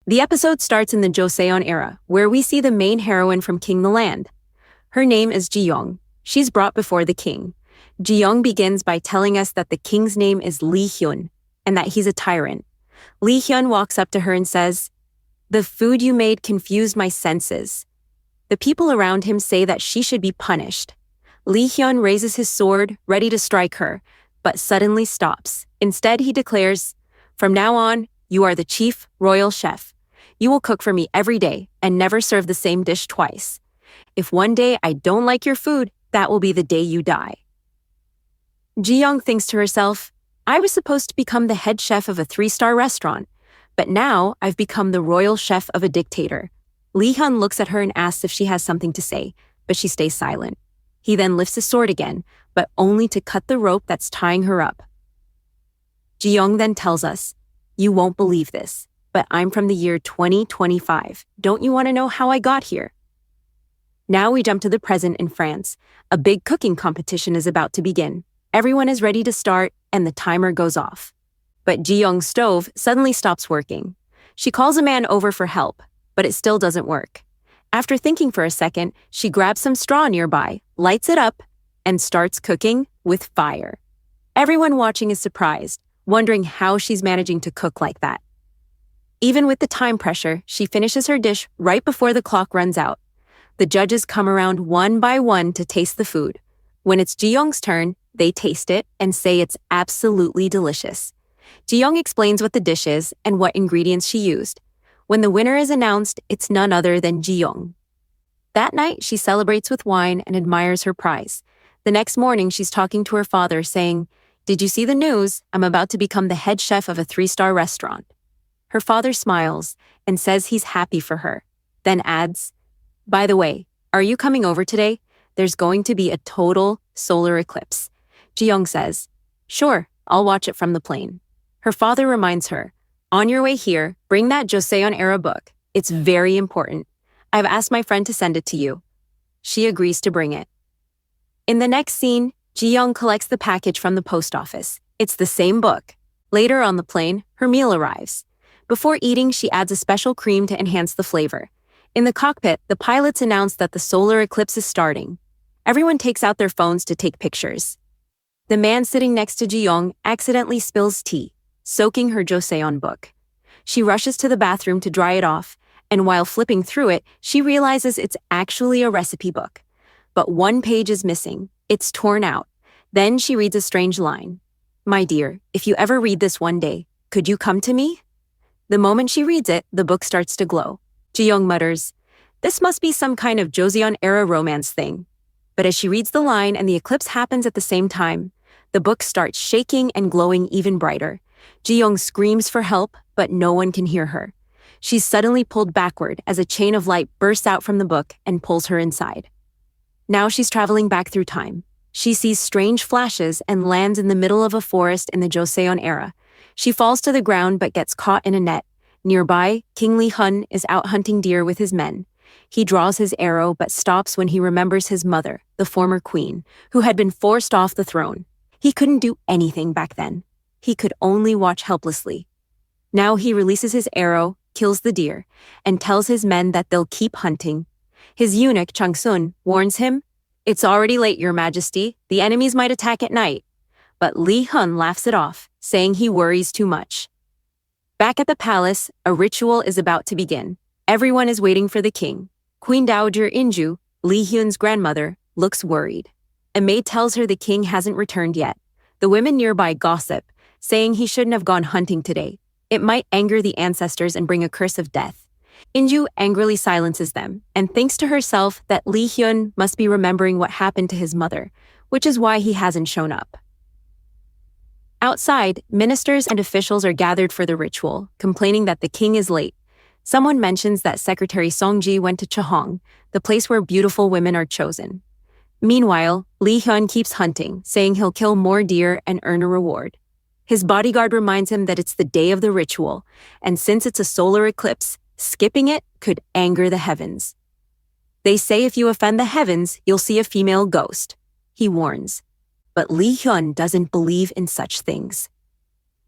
The episode starts in the Joseon era, where we see the main heroine from King the Land. Her name is Ji-young. She's brought before the king. Ji-young begins by telling us that the king's name is Lee Hyun, and that he's a tyrant. Lee Hyun walks up to her and says, "The food you made confused my senses." The people around him say that she should be punished. Lee Hyun raises his sword, ready to strike her, but suddenly stops. Instead, he declares, "From now on, you are the chief royal chef. You will cook for me every day and never serve the same dish twice. If one day I don't like your food, that will be the day you die." Ji-young thinks to herself, "I was supposed to become the head chef of a 3-star restaurant, but now I've become the royal chef of a dictator." Lee Hyun looks at her and asks if she has something to say, but she stays silent. He then lifts his sword again, but only to cut the rope that's tying her up. Ji-young then tells us, "You won't believe this, but I'm from the year 2025. Don't you want to know how I got here?" Now we jump to the present in France. A big cooking competition is about to begin. Everyone is ready to start, and the timer goes off. But Ji-young's stove suddenly stops working. She calls a man over for help, but it still doesn't work. After thinking for a second, she grabs some straw nearby, lights it up, and starts cooking with fire. Everyone watching is surprised, wondering how she's managing to cook like that. Even with the time pressure, she finishes her dish right before the clock runs out. The judges come around one by one to taste the food. When it's Ji-young's turn, they taste it and say it's absolutely delicious. Ji-young explains what the dish is and what ingredients she used. When the winner is announced, it's none other than Ji-young. That night, she celebrates with wine and admires her prize. The next morning, she's talking to her father, saying, "Did you see the news? I'm about to become the head chef of a 3-star restaurant." Her father smiles and says he's happy for her, then adds, "By the way, are you coming over today? There's going to be a total solar eclipse." Ji-young says, "Sure, I'll watch it from the plane." Her father reminds her, "On your way here, bring that Joseon-era book. It's very important. I've asked my friend to send it to you." She agrees to bring it. In the next scene, Ji-young collects the package from the post office. It's the same book. Later on the plane, her meal arrives. Before eating, she adds a special cream to enhance the flavor. In the cockpit, the pilots announce that the solar eclipse is starting. Everyone takes out their phones to take pictures. The man sitting next to Ji-young accidentally spills tea, soaking her Joseon book. She rushes to the bathroom to dry it off, and while flipping through it, she realizes it's actually a recipe book. But one page is missing. It's torn out. Then she reads a strange line. "My dear, if you ever read this one day, could you come to me?" The moment she reads it, the book starts to glow. Ji-young mutters, "This must be some kind of Joseon-era romance thing." But as she reads the line and the eclipse happens at the same time, the book starts shaking and glowing even brighter. Ji-young screams for help, but no one can hear her. She's suddenly pulled backward as a chain of light bursts out from the book and pulls her inside. Now she's traveling back through time. She sees strange flashes and lands in the middle of a forest in the Joseon era. She falls to the ground but gets caught in a net. Nearby, King Lee Hun is out hunting deer with his men. He draws his arrow but stops when he remembers his mother, the former queen, who had been forced off the throne. He couldn't do anything back then. He could only watch helplessly. Now he releases his arrow, kills the deer, and tells his men that they'll keep hunting. His eunuch, Chang-sun, warns him, "It's already late, Your Majesty. The enemies might attack at night." But Lee Hun laughs it off, saying he worries too much. Back at the palace, a ritual is about to begin. Everyone is waiting for the king. Queen Dowager Inju, Lee Hyun's grandmother, looks worried. A maid tells her the king hasn't returned yet. The women nearby gossip, saying he shouldn't have gone hunting today. It might anger the ancestors and bring a curse of death. Inju angrily silences them and thinks to herself that Lee Hyun must be remembering what happened to his mother, which is why he hasn't shown up. Outside, ministers and officials are gathered for the ritual, complaining that the king is late. Someone mentions that Secretary Songji went to Chahong, the place where beautiful women are chosen. Meanwhile, Lee Hyun keeps hunting, saying he'll kill more deer and earn a reward. His bodyguard reminds him that it's the day of the ritual, and since it's a solar eclipse, skipping it could anger the heavens. They say if you offend the heavens, you'll see a female ghost, he warns. But Lee Hyun doesn't believe in such things.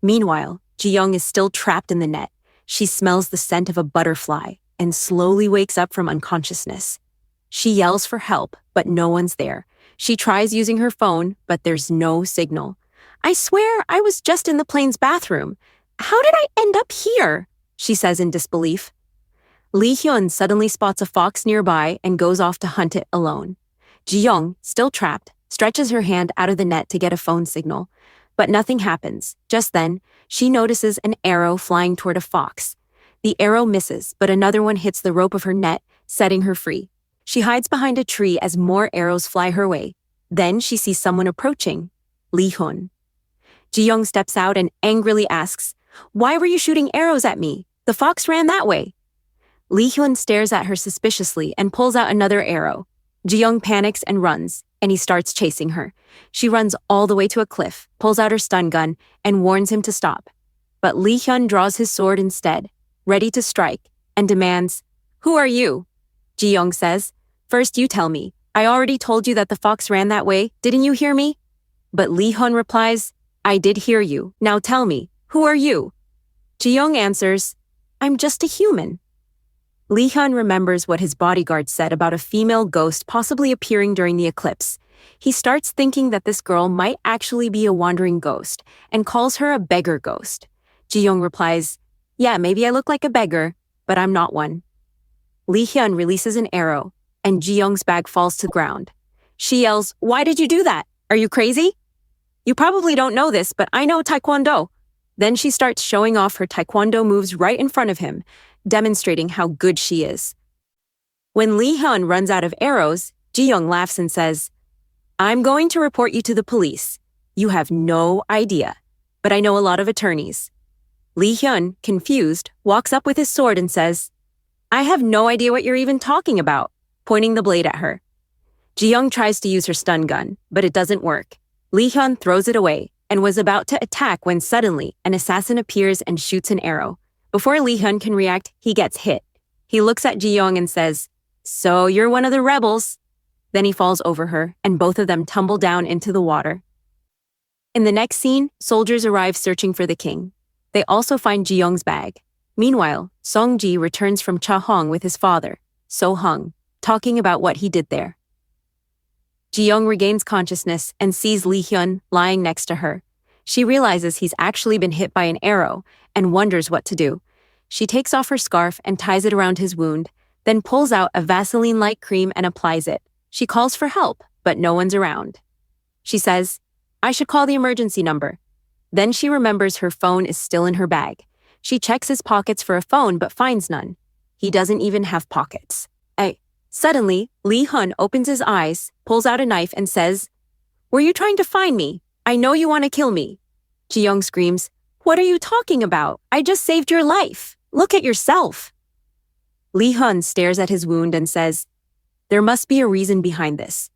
Meanwhile, Ji-young is still trapped in the net. She smells the scent of a butterfly and slowly wakes up from unconsciousness. She yells for help, but no one's there. She tries using her phone, but there's no signal. I swear I was just in the plane's bathroom. How did I end up here? She says in disbelief. Lee Hyun suddenly spots a fox nearby and goes off to hunt it alone. Ji-young, still trapped, stretches her hand out of the net to get a phone signal. But nothing happens. Just then, she notices an arrow flying toward a fox. The arrow misses, but another one hits the rope of her net, setting her free. She hides behind a tree as more arrows fly her way. Then she sees someone approaching. Lee Hyun. Ji-young steps out and angrily asks, "Why were you shooting arrows at me? The fox ran that way." Lee Hyun stares at her suspiciously and pulls out another arrow. Ji-young panics and runs, and he starts chasing her. She runs all the way to a cliff, pulls out her stun gun, and warns him to stop. But Lee Hyun draws his sword instead, ready to strike, and demands, "Who are you?" Ji-young says, "First you tell me. I already told you that the fox ran that way. Didn't you hear me?" But Lee Hyun replies, "I did hear you. Now tell me, who are you?" Ji-young answers, "I'm just a human." Lee Hyun remembers what his bodyguard said about a female ghost possibly appearing during the eclipse. He starts thinking that this girl might actually be a wandering ghost and calls her a beggar ghost. Ji-young replies, "Yeah, maybe I look like a beggar, but I'm not one." Lee Hyun releases an arrow, and Ji-young's bag falls to the ground. She yells, "Why did you do that? Are you crazy? You probably don't know this, but I know Taekwondo." Then she starts showing off her Taekwondo moves right in front of him, demonstrating how good she is. When Lee Hyun runs out of arrows, Ji-young laughs and says, "I'm going to report you to the police. You have no idea, but I know a lot of attorneys." Lee Hyun, confused, walks up with his sword and says, "I have no idea what you're even talking about," pointing the blade at her. Ji-young tries to use her stun gun, but it doesn't work. Lee Hyun throws it away and was about to attack when suddenly an assassin appears and shoots an arrow. Before Lee Hyun can react, he gets hit. He looks at Ji-young and says, "So you're one of the rebels." Then he falls over her, and both of them tumble down into the water. In the next scene, soldiers arrive searching for the king. They also find Ji-young's bag. Meanwhile, Song-ji returns from Cha-hong with his father, So-hung, talking about what he did there. Ji-young regains consciousness and sees Lee Hyun lying next to her. She realizes he's actually been hit by an arrow and wonders what to do. She takes off her scarf and ties it around his wound, then pulls out a Vaseline-like cream and applies it. She calls for help, but no one's around. She says, "I should call the emergency number." Then she remembers her phone is still in her bag. She checks his pockets for a phone but finds none. He doesn't even have pockets. Suddenly, Lee Hyun opens his eyes, pulls out a knife and says, "Were you trying to find me? I know you want to kill me." Ji-young screams, "What are you talking about? I just saved your life. Look at yourself." Lee Hyun stares at his wound and says, "There must be a reason behind this.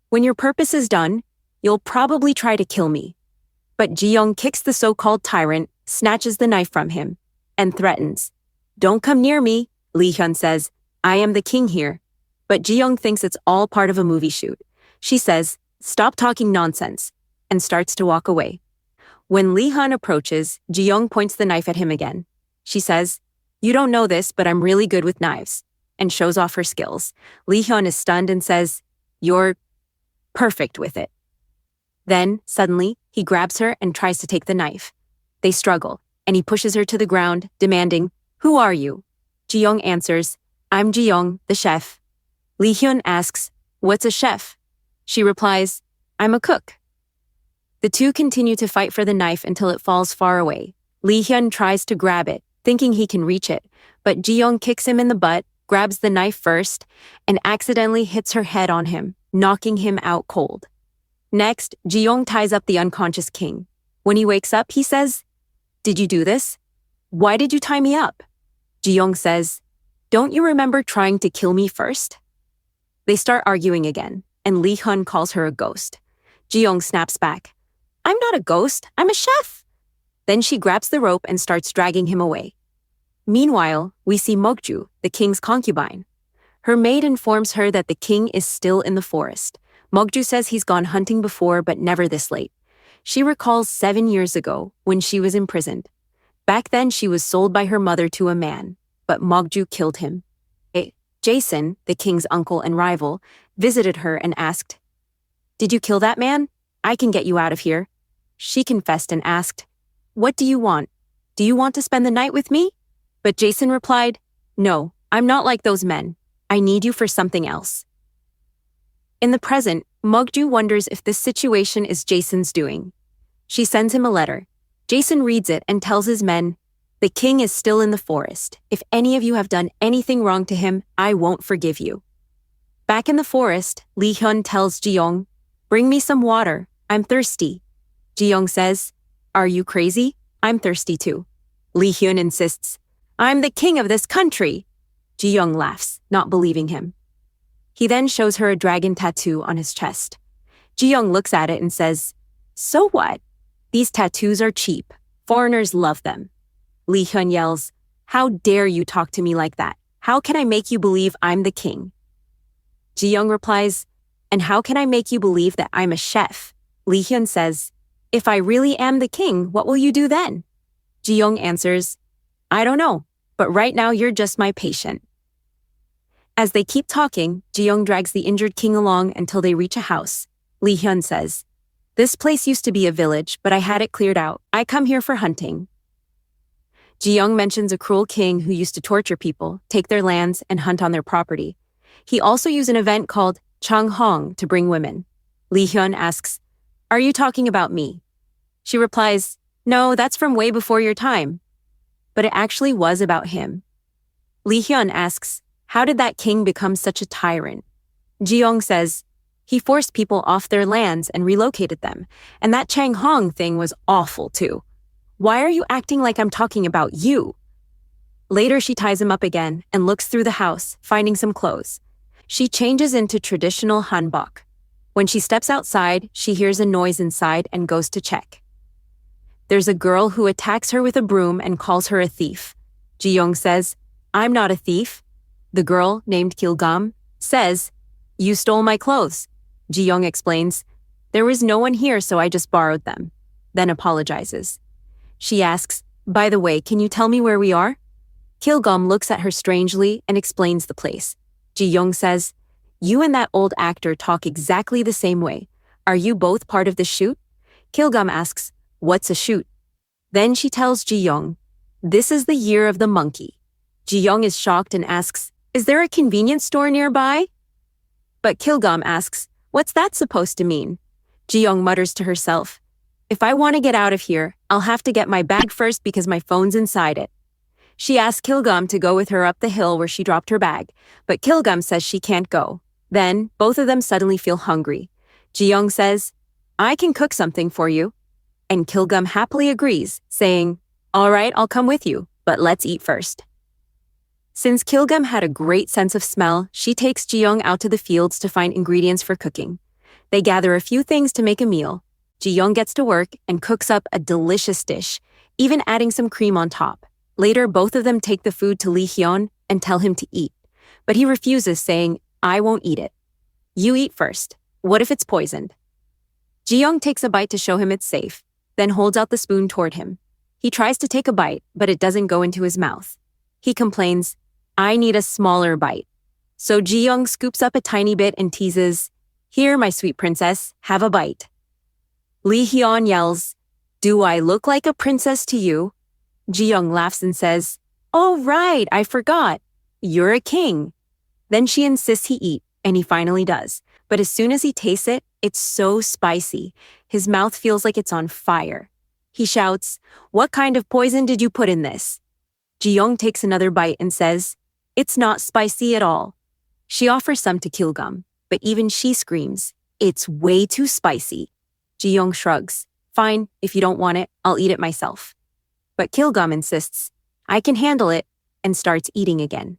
When your purpose is done, you'll probably try to kill me." But Ji-young kicks the so-called tyrant, snatches the knife from him, and threatens. "Don't come near me," Lee Hyun says. "I am the king here." But Ji-young thinks it's all part of a movie shoot. She says, "Stop talking nonsense," and starts to walk away. When Lee Hyun approaches, Ji-young points the knife at him again. She says, "You don't know this, but I'm really good with knives," and shows off her skills. Lee Hyun is stunned and says, "You're perfect with it." Then, suddenly, he grabs her and tries to take the knife. They struggle, and he pushes her to the ground, demanding, "Who are you?" Ji-young answers, "I'm Ji-young, the chef." Lee Hyun asks, "What's a chef?" She replies, "I'm a cook." The two continue to fight for the knife until it falls far away. Lee Hyun tries to grab it, thinking he can reach it, but Ji-young kicks him in the butt, grabs the knife first, and accidentally hits her head on him, knocking him out cold. Next, Ji-young ties up the unconscious king. When he wakes up, he says, "Did you do this? Why did you tie me up?" Ji-young says, "Don't you remember trying to kill me first?" They start arguing again, and Lee Hyun calls her a ghost. Ji-young snaps back, "I'm not a ghost, I'm a chef." Then she grabs the rope and starts dragging him away. Meanwhile, we see Mokju, the king's concubine. Her maid informs her that the king is still in the forest. Mokju says he's gone hunting before, but never this late. She recalls 7 years ago when she was imprisoned. Back then she was sold by her mother to a man, but Mogju killed him. Jason, the king's uncle and rival, visited her and asked, "Did you kill that man? I can get you out of here." She confessed and asked, "What do you want? Do you want to spend the night with me?" But Jason replied, "No, I'm not like those men. I need you for something else." In the present, Mogju wonders if this situation is Jason's doing. She sends him a letter. Jason reads it and tells his men, "The king is still in the forest. If any of you have done anything wrong to him, I won't forgive you." Back in the forest, Lee Hyun tells Ji-young, "Bring me some water. I'm thirsty." Ji-young says, "Are you crazy? I'm thirsty too." Lee Hyun insists, "I'm the king of this country." Ji-young laughs, not believing him. He then shows her a dragon tattoo on his chest. Ji-young looks at it and says, "So what? These tattoos are cheap. Foreigners love them." Lee Hyun yells, "How dare you talk to me like that? How can I make you believe I'm the king?" Ji-young replies, "And how can I make you believe that I'm a chef?" Lee Hyun says, "If I really am the king, what will you do then?" Ji-young answers, "I don't know, but right now you're just my patient." As they keep talking, Ji-young drags the injured king along until they reach a house. Lee Hyun says, "This place used to be a village, but I had it cleared out. I come here for hunting." Ji-young mentions a cruel king who used to torture people, take their lands, and hunt on their property. He also used an event called Changhong to bring women. Lee Hyun asks, "Are you talking about me?" She replies, "No, that's from way before your time." But it actually was about him. Lee Hyun asks, "How did that king become such a tyrant?" Ji-young says, "He forced people off their lands and relocated them, and that Changhong thing was awful too. Why are you acting like I'm talking about you?" Later she ties him up again and looks through the house, finding some clothes. She changes into traditional hanbok. When she steps outside, she hears a noise inside and goes to check. There's a girl who attacks her with a broom and calls her a thief. Ji-young says, "I'm not a thief." The girl, named Kilgam, says, "You stole my clothes." Ji-young explains, "There was no one here, so I just borrowed them," then apologizes. She asks, "By the way, can you tell me where we are?" Kilgam looks at her strangely and explains the place. Ji-young says, "You and that old actor talk exactly the same way. Are you both part of the shoot?" Kilgam asks, "What's a shoot?" Then she tells Ji-young, "This is the year of the monkey." Ji-young is shocked and asks, "Is there a convenience store nearby?" But Kilgam asks, "What's that supposed to mean?" Ji-young mutters to herself, "If I want to get out of here, I'll have to get my bag first because my phone's inside it." She asks Kilgam to go with her up the hill where she dropped her bag, but Kilgam says she can't go. Then, both of them suddenly feel hungry. Ji-young says, "I can cook something for you." And Kilgam happily agrees, saying, "All right, I'll come with you, but let's eat first." Since Kilgam had a great sense of smell, she takes Ji-young out to the fields to find ingredients for cooking. They gather a few things to make a meal. Ji-young gets to work and cooks up a delicious dish, even adding some cream on top. Later, both of them take the food to Lee Hyun and tell him to eat. But he refuses, saying, "I won't eat it." "You eat first. What if it's poisoned?" Ji-young takes a bite to show him it's safe, then holds out the spoon toward him. He tries to take a bite, but it doesn't go into his mouth. He complains, "I need a smaller bite." So Ji-young scoops up a tiny bit and teases, "Here, my sweet princess, have a bite." Lee Hyun yells, "Do I look like a princess to you?" Ji-young laughs and says, "Oh right, I forgot. You're a king." Then she insists he eat, and he finally does. But as soon as he tastes it, it's so spicy. His mouth feels like it's on fire. He shouts, "What kind of poison did you put in this?" Ji-young takes another bite and says, "It's not spicy at all." She offers some to Kilgam, but even she screams, "It's way too spicy." Ji-young shrugs, "Fine, if you don't want it, I'll eat it myself." But Kilgam insists, "I can handle it," and starts eating again.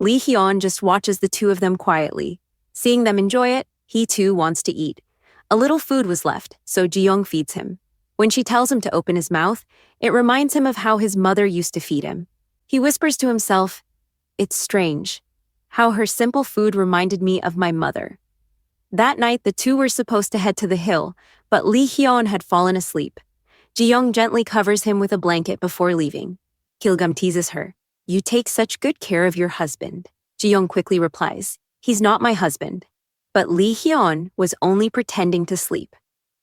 Lee Hyun just watches the two of them quietly. Seeing them enjoy it, he too wants to eat. A little food was left, so Ji-young feeds him. When she tells him to open his mouth, it reminds him of how his mother used to feed him. He whispers to himself, "It's strange, how her simple food reminded me of my mother." That night, the two were supposed to head to the hill, but Lee Hyun had fallen asleep. Ji-young gently covers him with a blanket before leaving. Kil-gum teases her. You take such good care of your husband. Ji-young quickly replies, he's not my husband. But Lee Hyun was only pretending to sleep.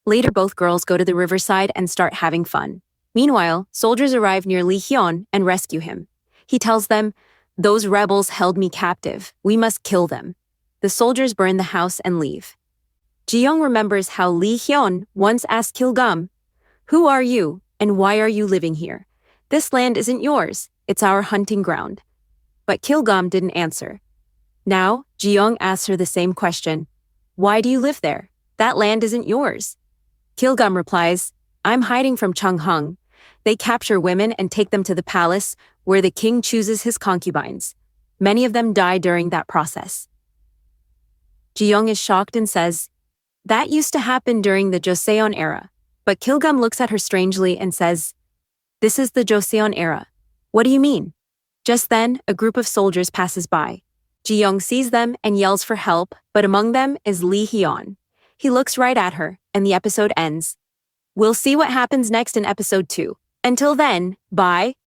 Later both girls go to the riverside and start having fun. Meanwhile, soldiers arrive near Lee Hyun and rescue him. He tells them, those rebels held me captive. We must kill them. The soldiers burn the house and leave. Ji-young remembers how Lee Hyun once asked Kil-gum, who are you and why are you living here? This land isn't yours. It's our hunting ground. But Kil-gum didn't answer. Now, Ji-young asks her the same question. Why do you live there? That land isn't yours. Kil-gum replies, I'm hiding from Chung-hung. They capture women and take them to the palace where the king chooses his concubines. Many of them die during that process. Ji-young is shocked and says, that used to happen during the Joseon era. But Kil-gum looks at her strangely and says, this is the Joseon era. What do you mean? Just then, a group of soldiers passes by. Ji-young sees them and yells for help, but among them is Lee Hyun. He looks right at her, and the episode ends. We'll see what happens next in episode 2. Until then, bye.